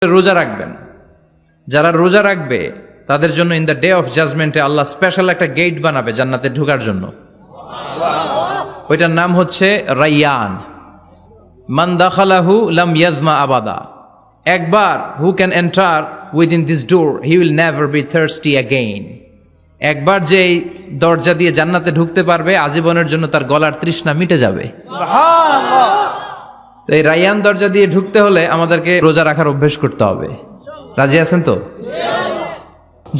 রোজা রাখবেন। যারা রোজা রাখবে তাদের জন্য ইন দ্য ডে অফ জাজমেন্টে আল্লাহ স্পেশাল একটা গেট বানাবে জান্নাতে ঢোকার জন্য। ওইটার নাম হচ্ছে রাইয়ান। মান দাখালাহু লাম ইয়াজমা আবাদা। একবার who can enter within this door he will never be thirsty again. একবার যে এই দরজা দিয়ে জান্নাতে ঢুকতে পারবে আজীবনের জন্য তার গলার তৃষ্ণা মিটে যাবে। তো এই রাইয়ান দরজা দিয়ে ঢুকতে হলে আমাদেরকে রোজা রাখার অভ্যেস করতে হবে। রাজি আছেন তো?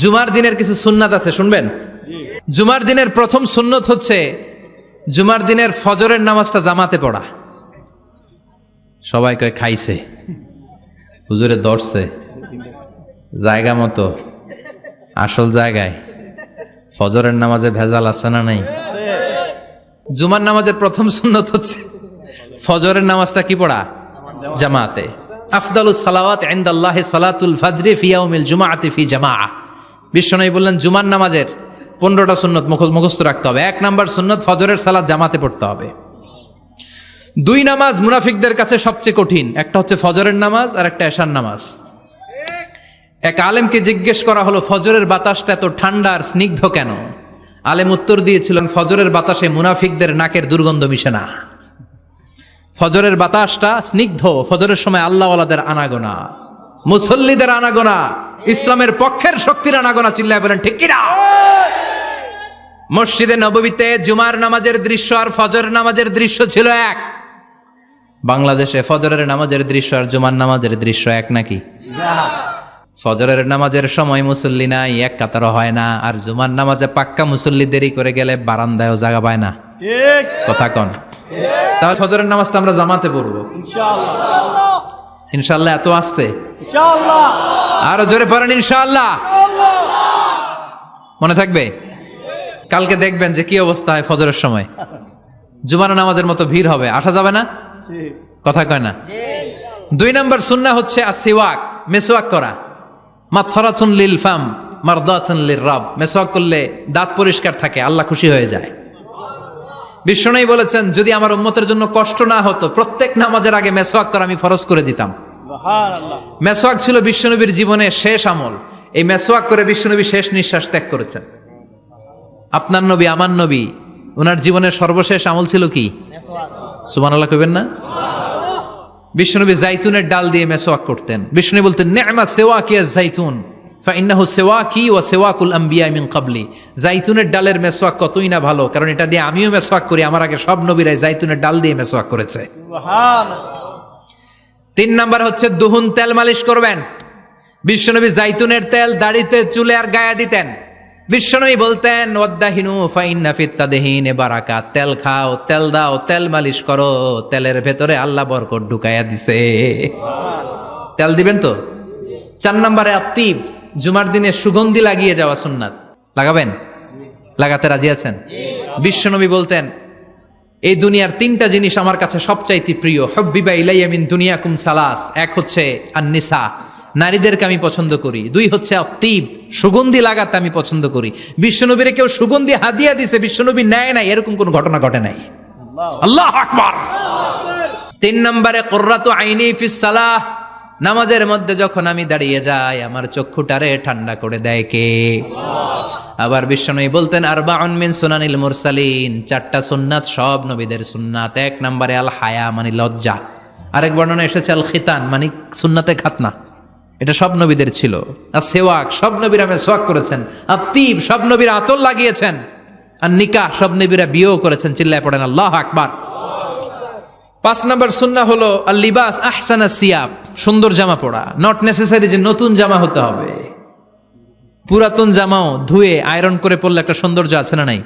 জুমার দিনের কিছু সুন্নাত আছে, শুনবেন? জুমার দিনের প্রথম সুন্নত হচ্ছে জুমার দিনের ফজরের নামাজটা জামাতে পড়া। সবাই কয় খাইছে, হুজুরে দর্শে জায়গা মতো আসল জায়গায়। ফজরের নামাজে ভেজাল আছে না নাই? জুমার নামাজের প্রথম সুন্নত হচ্ছে ফজরের নামাজটা কি পড়া? জামাতে। আফদালুস সালাওয়াত ইনদাল্লাহি সালাতুল ফাজরি ফি ইয়াউমিল জুমআতি ফি জামাআহ। বিশ্বনবী বললেন জুমার নামাজের 15টা সুন্নত মুখস্থ রাখতে হবে। 1 নাম্বার সুন্নত ফজরের সালাত জামাতে পড়তে হবে। 2 নামাজ মুনাফিকদের কাছে সবচেয়ে কঠিন, একটা হচ্ছে ফজরের নামাজ আর একটা এশার নামাজ। এক আলেমকে জিজ্ঞেস করা হলো ফজরের বাতাসটা এত ঠান্ডা আর স্নিগ্ধ কেন? আলেম উত্তর দিয়েছিলেন ফজরের বাতাসে মুনাফিকদের নাকের দুর্গন্ধ মিশে না। ফজরের বাতাসটা স্নিগ্ধ, ফজরের সময় আল্লাহওয়ালাদের আনাগোনা, মুসল্লিদের আনাগোনা, ইসলামের পক্ষের শক্তির আনাগোনা। চিল্লায় বলেন ঠিক কিনা? মসজিদে নববীতে জুমার নামাজের দৃশ্য আর ফজরের নামাজের দৃশ্য ছিল এক। বাংলাদেশে ফজরের নামাজের দৃশ্য আর জুমার নামাজের দৃশ্য এক নাকি? ফজরের নামাজের সময় মুসল্লি নাই, এক কাতারও হয় না। আর জুমার নামাজে পাক্কা মুসল্লি দেরি করে গেলে বারান্দায়ও জায়গা পায় না। কথা কন? তাহলে ফজরের নামাজটা আমরা জামাতে পড়বো ইনশাআল্লাহ। ইনশাআল্লাহ এত আসতে ইনশাআল্লাহ, আরো জোরে পড়েন ইনশাআল্লাহ। মনে থাকবে? কালকে দেখবেন যে কি অবস্থা হয় ফজরের সময়। জুমার নামাজের মতো ভিড় হবে, আসা যাবে না। কথা কয় না? 2 নাম্বার সুন্নাহ হচ্ছে আসিওয়াক, মেসওয়াক করা। মাতফারাতুন লিল ফাম মারদাতুন লির রব। মেসওয়াক করলে দাঁত পরিষ্কার থাকে, আল্লাহ খুশি হয়ে যায়। বিশ্বনবী বলেছেন যদি আমার উম্মতের জন্য কষ্ট না হতো প্রত্যেক নামাজের আগে মেসওয়াক করা আমি ফরজ করে দিতাম। সুবহানাল্লাহ। মেসওয়াক ছিল বিশ্বনবীর জীবনের শেষ আমল। এই মেসওয়াক করে বিশ্বনবী শেষ নিঃশ্বাস ত্যাগ করেছেন। আপনার নবী আমার নবী ওনার জীবনের সর্বশেষ আমল ছিল কি? মেসওয়াক। সুবহানাল্লাহ কইবেন না? বিশ্বনবী জাইতুনের ডাল দিয়ে মেসওয়াক করতেন। বিশ্বনবী বলতেন নি'মা সিওয়াকিয়া জাইতুন ফাইন্নাহু সিওয়াকি ওয়া সিওয়াকুল আম্বিয়া মিন ক্বাবলি। জাইতুনের ডালের মেসওয়াক কতই না ভালো, কারণ এটা দিয়ে আমিও মেসওয়াক করি, আমার আগে সব নবীরাই জাইতুনের ডাল দিয়ে মেসওয়াক করেছে। সুবহানাল্লাহ। 3 নাম্বার হচ্ছে দুহুন, তেল মালিশ করবেন। বিশ্বনবী জাইতুনের তেল দাড়িতে, চুলে আর গায়ে দিতেন। বিশ্বনবী বলতেন ওয়াদাহিনু ফাইন্না ফিত তাদহিনে বারাকাত। তেল খাও, তেল দাও, তেল মালিশ করো, তেলের ভেতরে আল্লাহ বরকত ঢুকাইয়া দিছে। তেল দিবেন তো? 4 নম্বরে আত্তিব, জুমার দিনে সুগন্ধি লাগিয়ে যাওয়া সুন্নাত। লাগাবেন? লাগাতে রাজি আছেন? বিশ্বনবী বলতেন এই দুনিয়ার 3টা জিনিস আমার কাছে সবচাইতে প্রিয়। হুব্বিবা ইলাইয়া মিন দুনিয়াকুম সালাস। 1 হচ্ছে আন-নিসা, নারীদেরকে আমি পছন্দ করি। 2 হচ্ছে আত্তিব, সুগন্ধি লাগাতে আমি পছন্দ করি। বিশ্বনবীরে কেউ সুগন্ধি হাদিয়া দিছে, বিশ্বনবী নেয় নাই, এরকম কোন ঘটনা ঘটে নাই। আল্লাহু আকবার। 3 নম্বরে কুররাতু আইনি ফিস সালাহ। নামাজের মধ্যে যখন আমি দাঁড়িয়ে যাই আমার চক্ষুটারে ঠান্ডা করে দেয় কে? আবার বিশ্বনবী বলতেন আরবাউন মিন সুনানিল মুরসালিন। 4টা সুন্নাত সব নবীদের সুন্নাত। 1 নম্বরে আল হায়া মানে লজ্জা। আরেক বর্ণনা এসেছে আল খিতান মানে সুন্নাতে খাতনা, এটা সব নবীদের ছিল। আর সেওয়াক, সব নবীরা মেসওয়াক করেছেন। আত্তিব, সব নবীরা আতর লাগিয়েছেন। আর নিকাহ, সব নবীরা বিয়েও করেছেন। চিল্লায় পড়েন আল্লাহু আকবার। 5 নম্বর সুন্নাহ হলো আল লিবাস আহসানা সিয়াব, সুন্দর জামা পরা। নট নেসেসারি যে নতুন জামা হতে হবে, পুরাতন জামাও ধুয়ে আয়রন করে পরলে একটা সৌন্দর্য আছে না নাই?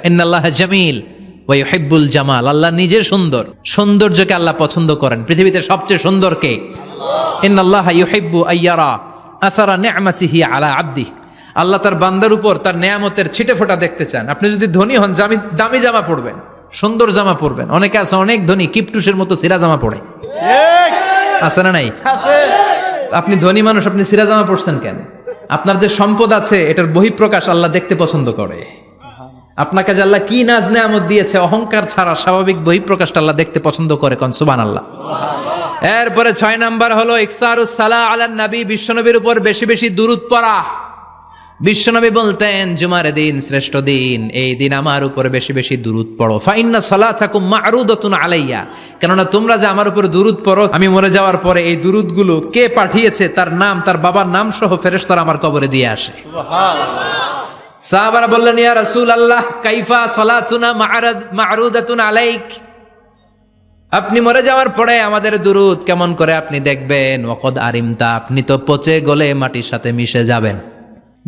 ইন্নাল্লাহা জামিল ওয়া ইউহিব্বুল জামাল। আল্লাহ নিজে সুন্দর, সৌন্দর্যকে আল্লাহ পছন্দ করেন। পৃথিবীতে সবচেয়ে সুন্দর কে? ইন্নাল্লাহা ইউহিব্বু আইয়ারা আসারা নি'মাতিহি আলা আবদিহি। আল্লাহ তার বান্দার উপর তার নেয়ামতের ছিটে ফোঁটা দেখতে চান। আপনি যদি ধনী হন দামি জামা পরবেন, সুন্দর জামা পরবেন। অনেকে আছে অনেক ধনী কিপটুসের মতো সিরা জামা পরে, আছে না নাই? আপনি ধনী মানুষ, আপনি সিরা জামা পরছেন কেন? আপনার যে সম্পদ আছে এটার বহিঃপ্রকাশ আল্লাহ দেখতে পছন্দ করে। আপনাকে যে আল্লাহ কি নাজ নেয়ামত দিয়েছে, অহংকার ছাড়া স্বাভাবিক বহিঃপ্রকাশটা আল্লাহ দেখতে পছন্দ করে। কোন সুবহানাল্লাহ। এরপরে 6 নাম্বার হলো ইকসারুস সালাহ আলান নবী, বিশ্বনবীর উপর বেশি বেশি দুরূদ পড়া। বিশ্বনবী বলতেন জুমার দিন শ্রেষ্ঠ দিন, এই দিন আমার উপর বেশি বেশি দুরূদ পড়ো। ফাইন্না সালাতাকুম মা'রুদাতুন আলাইয়া, কেননা তোমরা যে আমার উপর দুরূদ পড়ো, আমি মরে যাওয়ার পরে এই দুরূদগুলো কে পাঠিয়েছে তার নাম, তার বাবার নাম সহ ফেরেশতারা আমার কবরে দিয়ে আসে। সুবহানাল্লাহ। সাহাবারা বললেন ইয়া রাসূলুল্লাহ কাইফা সালাতুনা মা'রুদাতুন আলাইক, আপনি মরে যাওয়ার পরে আমাদের দুরূদ কেমন করে আপনি দেখবেন? ওয়াকাদ আরিমতা, আপনি তো পচে গলে মাটির সাথে মিশে যাবেন।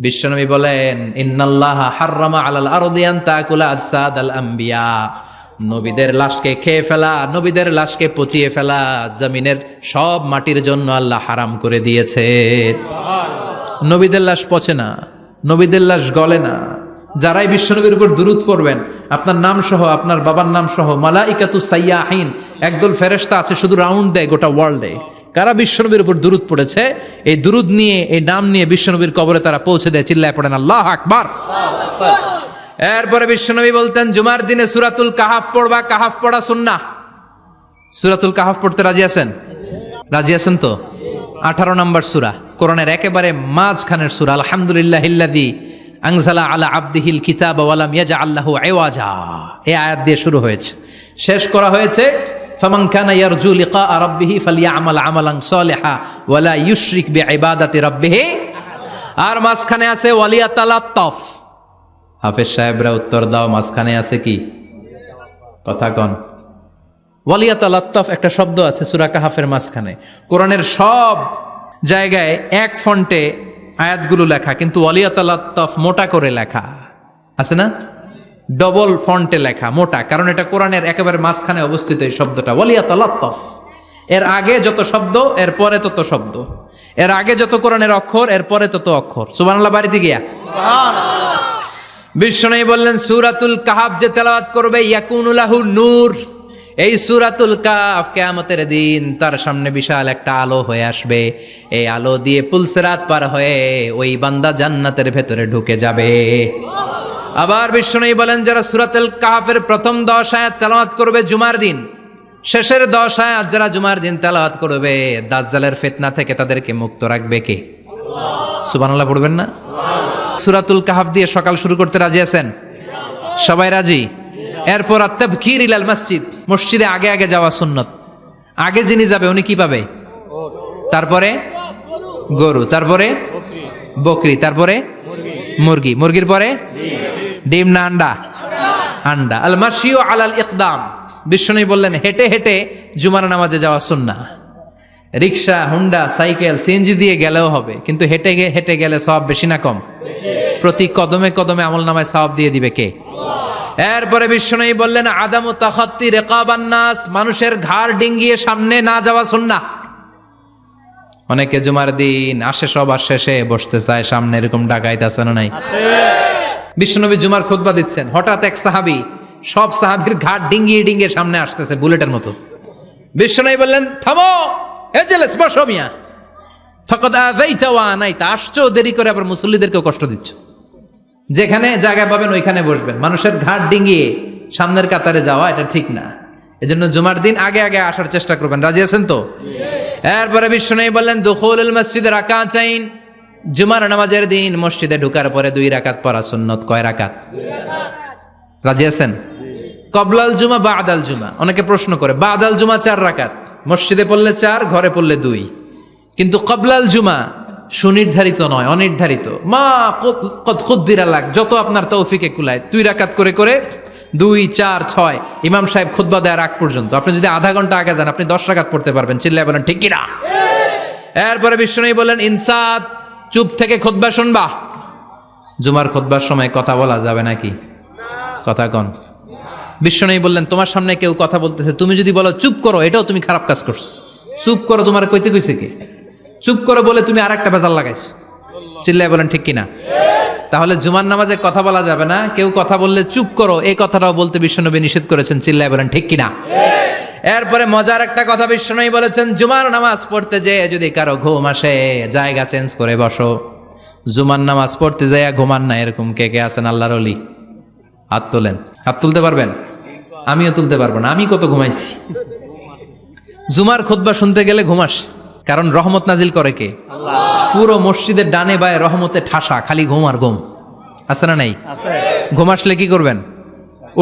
বিশ্বনবী বলেন ইন্নাল্লাহা হাররামা আলাল আরদি আন তাকুলা আজসাদাল আম্বিয়া, নবীদের লাশকে খেয়ে ফেলা, নবীদের লাশকে পচিয়ে ফেলা জমিনের সব মাটির জন্য আল্লাহ হারাম করে দিয়েছে। নবীদের লাশ পচে না, নবীদের লাশ গলে না। যারাই বিশ্বনবীর উপর দুরূদ পড়বেন, আপনার নাম সহ, আপনার বাবার নাম সহ, মালাইকাতু সাইয়াহিন, একদল ফেরেশতা আছে শুধু রাউন্ড দেয় গোটা ওয়ার্ল্ডে। কারা বিশ্বনবীর উপর দুরূদ পড়েছে, এই দুরূদ নিয়ে, এই নাম নিয়ে বিশ্বনবীর কবরে তারা পৌঁছে দেয়। চিল্লায় পড়েন আল্লাহু আকবার। এরপরে বিশ্বনবী বলতেন জুমার দিনে সূরাতুল কাহাফ পড়বা, কাহাফ পড়া সুন্নাহ। সূরাতুল কাহাফ পড়তে রাজি আছেন? রাজি আছেন তো? 18 নম্বর সূরা, কোরআনের একেবারে মাঝখানের সূরা। আলহামদুলিল্লাহিল্লাযী আনজালা আলা আবদিহিল কিতাবা ওয়া লাম ইয়াজআল লাহু ইওয়াজা, এই আয়াত দিয়ে শুরু হয়েছে, শেষ করা হয়েছে ফামান কানা ইয়ারজু লিকা রাব্বিহি ফালইআমাল আমালান সালিহা ওয়া লা ইউশরিক বিইবাদাতি রাব্বিহি। আর মাঝখানে আছে ওয়ালিয়াতালাত্তাফ। হাফেজ সাহেবরা উত্তর দাও, মাঝখানে আছে কি? কথা কন। ওয়ালিয়াতালাত্তাফ একটা শব্দ আছে সূরা কাহাফের মাঝখানে। কোরআনের সব জায়গায় এক ফন্টে আয়াতগুলো লেখা, কিন্তু ওয়ালিয়াতালাত্তাফ মোটা করে লেখা আছে না? ডবল ফন্টে লেখা, মোটা, কারণ এটা কোরআনের একেবারে মাঝখানে অবস্থিত এই শব্দটা ওয়ালিয়াতালাত্তাফ। এর আগে যত শব্দ, এর পরে তত শব্দ, এর আগে যত কোরআনের অক্ষর, এর পরে তত অক্ষর। সুবহানাল্লাহ বাড়িতে গিয়া সুবহানাল্লাহ। বিশ্বনবী বললেন সূরাতুল কাহাফ যে তেলাওয়াত করবে ইয়াকুনু লাহু নূর, এই সূরাতুল কাহাফ কিয়ামতের দিন তার সামনে বিশাল একটা আলো হয়ে আসবে। এই আলো দিয়ে পুলসিরাত পার হয়ে ওই বান্দা জান্নাতের ভেতরে ঢুকে যাবে। আবার বিশ্বনবী বলেন যারা সূরাতুল কাহাফের প্রথম 10 আয়াত তেলাওয়াত করবে জুমার দিন, শেষের 10 আয়াত যারা জুমার দিন তেলাওয়াত করবে, দাজ্জালের ফিতনা থেকে তাদেরকে মুক্ত রাখবে কে? আল্লাহ। সুবহানাল্লাহ পড়বেন না? সূরাতুল কাহাফ দিয়ে সকাল শুরু করতে রাজি আছেন? সবাই রাজি? এরপর আত-তাবকির ইলাল মসজিদ, মসজিদে আগে আগে যাওয়া সুন্নত। আগে যিনি যাবে উনি কি পাবে? তারপরে গরু, তারপরে বকরি, তারপরে মুরগি, মুরগির পরে ডিম না আন্ডা? আন্ডা। আল মাশিউ আলাল ইকদাম, বিশ্বনবী বললেন হেঁটে হেঁটে জুমার নামাজে যাওয়া সুন্নাহ। রিকশা, হুন্ডা, সাইকেল, সিএনজি দিয়ে গেলেও হবে, কিন্তু হেঁটে হেঁটে গেলে সওয়াব বেশি না কম? প্রতি কদমে কদমে আমলনামায় সওয়াব দিয়ে দিবে কে? এরপরে বিশ্বনবী বললেন আদামু তাখাত্তি রিকাবান নাস, মানুষের ঘাড় ডিঙ্গিয়ে সামনে না যাওয়া সুন্নাহ। অনেকে জুমার দিন আসে সবার শেষে বসতে চায় সামনে, এরকম ডাকাইত আছে না নাই? বিশ্বনবী জুমার খুতবা দিচ্ছেন, হঠাৎ এক সাহাবী সব সাহাবীর ঘাড় ডিঙ্গিয়ে ডিঙ্গিয়ে সামনে আসতেছে বুলেটের মতো। বিশ্বনবী বললেন থামো, এজেলেস বসো মিয়া, ফাকাদ আযাইতা ওয়া আনাইতা, আসছো দেরি করে আবার মুসল্লিদেরকেও কষ্ট দিচ্ছ। যেখানে জায়গা পাবেন ওইখানে বসবেন, মানুষের ঘাড় ডিঙ্গিয়ে সামনের কাতারে যাওয়া এটা ঠিক না। এজন্য জুমার দিন আগে আগে আসার চেষ্টা করবেন। রাজি আছেন তো? এরপরে বিশ্বনবী বললেন দুখুলুল মসজিদে রাকাতাইন, জুমার নামাজের দিন মসজিদে ঢোকার পরে 2 রাকাত পড়া সুন্নত। কয় রাকাত? 2 রাকাত। রাজি আছেন? কবলাল জুমা বাদাল জুমা, অনেকে প্রশ্ন করে বাদাল জুমা 4 রাকাত, মসজিদে পড়লে 4, ঘরে পড়লে 2, কিন্তু কবলাল জুমা সুনির্ধারিত নয়, অনির্ধারিত। মা কদ খুদ্দিরা লাক, যত আপনার তৌফিকে কুলায় 2 রাকাত করে করে 2, 4, 6 ইমাম সাহেব খুতবা দেওয়ার আগ পর্যন্ত আপনি যদি আধা ঘন্টা আগে যান আপনি 10 রাকাত পড়তে পারবেন। চিল্লায় বলেন ঠিক কি না? এরপরে বিশ্বনবী বললেন ইনসাত, চুপ থেকে খুতবা শুনবা। জুমার খুতবার সময় কথা বলা যাবে নাকি? কথা কন। বিশ্বনবী বললেন তোমার সামনে কেউ কথা বলতেছে, তুমি যদি বলো চুপ করো, এটাও তুমি খারাপ কাজ করছো। চুপ করো তোমার কইতে কইছে কে? চুপ করো বলে তুমি আরেকটা ভেজাল লাগাইছো। চিল্লায় বলেন ঠিক কিনা? তাহলে জুমার নামাজে কথা বলা যাবে না, কেউ কথা বললে চুপ করো এই কথাটাও বলতে বিশ্বনবী নিষেধ করেছেন। চিল্লায় বলেন ঠিক কিনা? এরপরে মজার একটা কথা বিশ্বনবী বলেছেন, জুমার নামাজ পড়তে যেয়ে যদি কারো ঘুম আসে জায়গা চেঞ্জ করে বসো। জুমার নামাজ পড়তে যাইয়া ঘুমান না, এরকম কে কে আছেন আল্লাহর ওলি? হাত তোলেন। হাত তুলতে পারবেন? আমিও তুলতে পারবো না, আমি কত ঘুমাইছি। জুমার খুতবা শুনতে গেলে ঘুমাস, কারণ রহমত নাজিল করে কে? পুরো মসজিদের ডানে বায়ে রহমতে ঠাসা, খালি ঘুম আর ঘুম। আছে না নাই? ঘুম আসলে কি করবেন?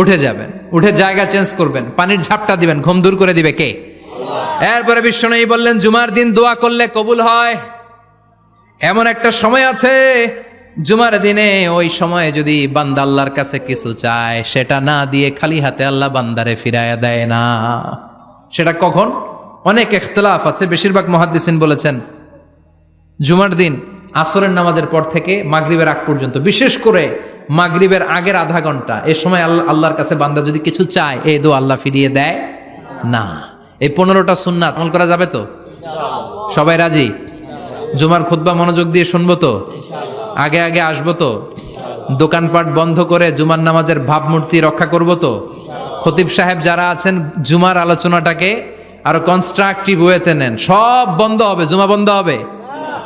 উঠে যাবেন, উঠে জায়গা চেঞ্জ করবেন, পানির ঝাপটা দিবেন, ঘুম দূর করে দিবে কে? এরপরে বিশ্বনবী বললেন জুমার দিন দোয়া করলে কবুল হয়। এমন একটা সময় আছে জুমার দিনে, ওই সময়ে যদি বান্দা আল্লাহর কাছে কিছু চায়, সেটা না দিয়ে খালি হাতে আল্লাহ বান্দারে ফিরাইয়া দেয় না। সেটা কখন? অনেক ইখতিলাফ আছে, বেশিরভাগ মুহাদ্দিসিন বলেছেন জুমার দিন আসরের নামাজের পর থেকে মাগরিবের আগ পর্যন্ত, বিশেষ করে মাগরিবের আগের আধা ঘন্টা, এই সময় আল্লাহর কাছে বান্দা যদি কিছু চায়, এই দোয়া আল্লাহ ফিরিয়ে দেয় না। এই 15টা সুন্নাত আমল করা যাবে তো? সবাই রাজি? জুমার খুতবা মনোযোগ দিয়ে শুনবো তো? আগে আগে আসবো তো? দোকানপাট বন্ধ করে জুমার নামাজের ভাবমূর্তি রক্ষা করবো তো? খতিব সাহেব যারা আছেন, জুমার আলোচনাটাকে আরো কনস্ট্রাকটিভ ওয়েতে নেন। সব বন্ধ হবে, জুমা বন্ধ হবে।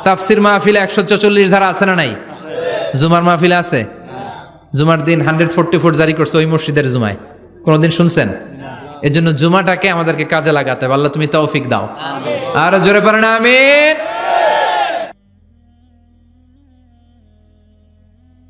তাফসির মাহফিলে 144 ধারা আছে না নাই? জুমার মাহফিলে আছে। জুমার দিন 144 জারি করছে ওই মসজিদের জুমায়, কোনদিন শুনছেন? এজন্য জুমাটাকে আমাদেরকে কাজে লাগাতে হবে। আল্লাহ তুমি তৌফিক দাও। আর জোরে পড়েন আমিন।